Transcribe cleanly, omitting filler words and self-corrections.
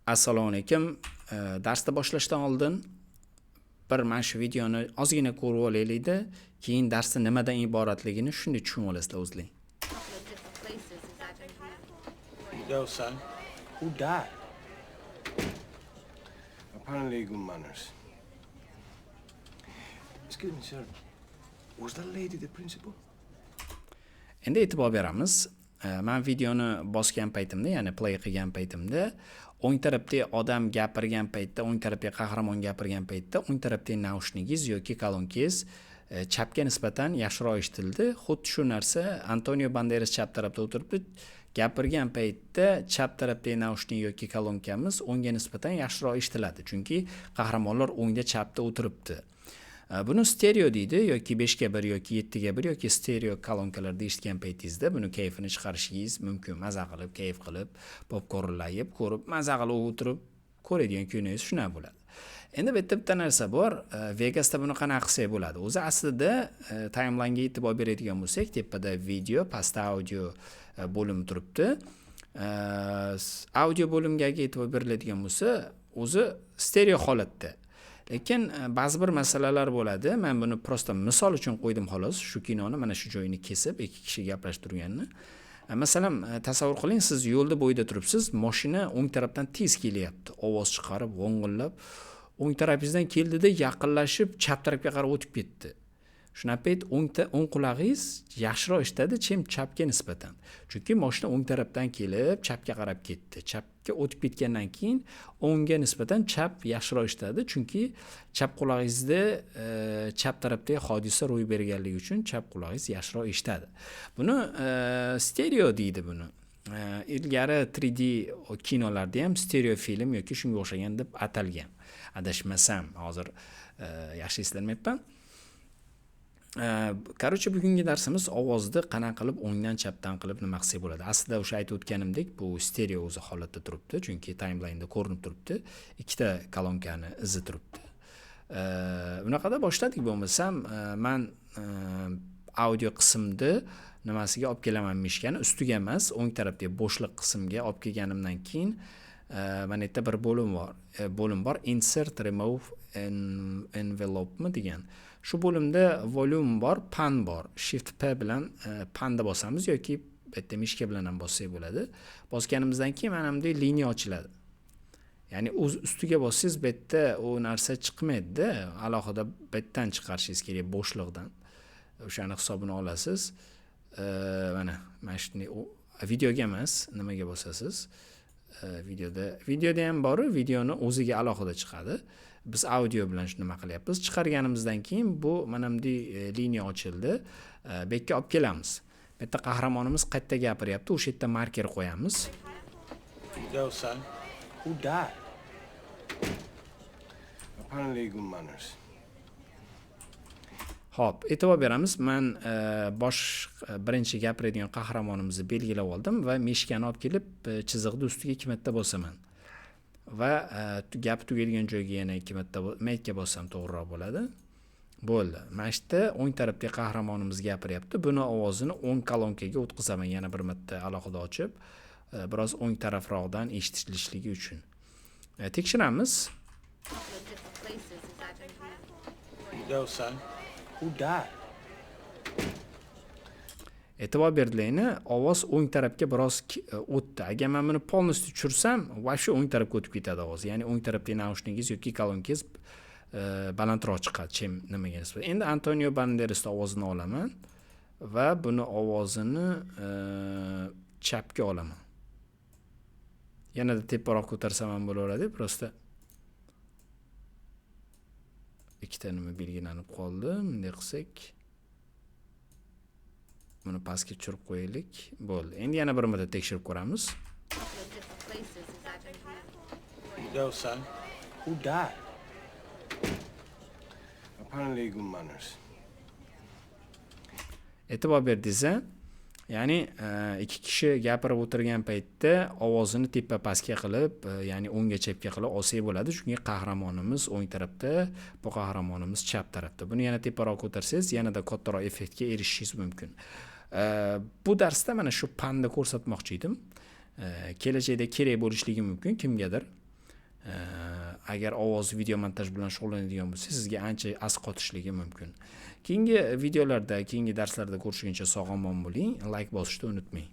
Assalomu alaykum. Darsni boshlashdan oldin bir mana shu videoni ozgina ko'rib olaylik-da, keyin darsning nimadan iboratligini shunday tushunib olasizlar o'zlaring. Yo, son, who died? Apparently good manners. Excuse me, sir. Was that lady the principal? Endi e'tibor beramiz. Men videoni bosgan paytimda, ya'ni play qilgan paytimda, o'ng tarafdagi odam gapirgan paytda, o'ng tarafdagi qahramon gapirgan paytda, o'ng tarafdagi naushnigingiz yoki kolonkangiz chapga nisbatan yaxshiroq eshitildi. Xuddi shu narsa Antonio Banderas chap tarafda o'tiribdi. Gapirgan paytda chap tarafdagi naushnik yoki kolonkamiz o'ngga nisbatan yaxshiroq eshitiladi, chunki qahramonlar o'ngda chapda o'tiribdi. Buni stereo deydi, yoki 5:1 yoki 7:1 yoki stereo kolonkalarda eshitgan paytingizda buni kayfini chiqarishingiz mumkin. Maza qilib, kayf qilib, popkornlar yeb, ko'rib, maza qilib o'tirib ko'radigan kuningiz shunaqa bo'ladi. Endi bu yerda bitta narsa bor. Vegasda buni qanaqa qilsak bo'ladi? O'zi aslida timeline-ga e'tibor beradigan bo'lsak, tepada video, pastda audio bo'lim turibdi. Audio bo'limga e'tibor beriladigan bo'lsa, o'zi stereo holatda. Lekin ba'zi bir masalalar bo'ladi. Men buni prosta misol uchun qo'ydim xolos. Shu kinoni mana shu joyini kesib, ikki kishi gaplashib turganini. Masalan, tasavvur qiling, siz yo'lda bo'yida turibsiz, mashina o'ng tarafdan tez kelyapti. Ovoz chiqarib, vo'ng'illab, o'ng tarafingizdan keldida yaqinlashib, chap tarafga qarab o'tib ketdi. Shunaqa payt o'ng qulog'ingiz yaxshiroq eshitadi, chapga nisbatan. Chunki mashina o'ng tarafdan kelib, chapga qarab ketdi. Chapga o'tib ketgandan keyin o'ngga nisbatan chap yaxshiroq eshitadi, chunki chap qulog'ingizda chap tarafdagi hodisa ro'y berganligi uchun chap qulog'ingiz yaxshiroq eshitadi. Buni stereo deydi buni. Ilgari 3D kinolarda ham stereo film yoki shunga o'xshagan deb atalgan. Adashmasam, hozir yaxshi eslamayapman. Короче, bugungi darsimiz ovozni qanaqa qilib o'ngdan chapdan qilib nima qilsak bo'ladi. Aslida o'sha aytib o'tganimdek, bu stereo o'zi holatda turibdi, chunki timeline'da ko'rinib turibdi. Ikkita kolonkani izi turibdi. Bunaqada boshladik bo'lmasam, men audio qismda nimasiga olib kelaman mishkani, ustiga emas, o'ng tarafdagi bo'shliq qismga olib kelganimdan keyin mana yerda bir bo'lim bor, insert remove envelope mi degan. Shu bo'limda volume bor, pan bor. Shift P bilan panda bosamiz yoki bitta mishka bilan ham bossak bo'ladi. Bosganimizdan keyin mana bunday liniya ochiladi. Ya'ni o'z ustiga bossangiz bu yerda u narsa chiqmaydi-da, alohida betdan chiqarishingiz kerak bo'shliqdan. O'shani hisobini olasiz. Mana shunday videoga emas, nimaga bosasiz? Videoda ham bor, videoni o'ziga alohida chiqadi. Biz audio bilan nima qilyapmiz? Chiqarganimizdan keyin bu mana bunday liniya ochildi. Bu yerga olib kelamiz. Bu yerda qahramonimiz qayerda gapiryapti? O'sha yerda marker qo'yamiz. Yo, son, who died? Apparently good manners. Xo'p, e'tibor beramiz. Men birinchi gapiradigan qahramonimizni belgilab oldim va meshkani olib kelib chiziqni ustiga 2 marta bosaman. Va gap tugaydigan joyga yana 2 marta maytga bossam to'g'riroq bo'ladi. Bo'ldi. Mana shu yerda o'ng tarafdagi qahramonimiz gapiryapti. Buni ovozini o'ng kolonkaga o'tkazaman, yana bir marta alohida ochib, biroz o'ng tarafroqdan eshitilishligi uchun. Tekshiramiz. Yo, son, who died? E'tibor berdilarni, ovoz o'ng tarafga biroz o'tdi. Agar men buni polностью tushirsam, va shu o'ng tarafga o'tib ketadi ovoz. Ya'ni o'ng tarafdagi naushnigingiz yoki kolonkangiz balandroq chiqadi, nimaga nisbatan. Endi Antonio Banderas ovozini olaman va buni ovozini chapga olaman. Yanada teparoq ko'tarsam ham bo'laveradi, prosta ikkita nima belgilanib qoldi. Bunday qilsak, buni pastga tushirib qo'yaylik. Bo'ldi. Endi yana bir marta tekshirib ko'ramiz. Yo, son, who died? Apparently good manners. E'tibor berdingizmi? Ya'ni ikki kishi gapirib o'tirgan paytda ovozini tepa pastga qilib, ya'ni o'ngga chapga qilib olsak bo'ladi, chunki qahramonimiz o'ng tarafda, bu qahramonimiz chap tarafda. Buni yana teparoq ko'tarsangiz, yanada kattaroq effektga erishishingiz mumkin. Bu darsda mana shu panni ko'rsatmoqchi edim. Kelajakda kerak bo'lishligi mumkin kimgadir. Agar ovoz video montaj bilan shug'ullanadigan bo'lsangiz, sizga ancha asqotishligi mumkin. Keyingi videolarda, keyingi darslarda ko'rishguncha sog' omon bo'ling. Like bosishni unutmang.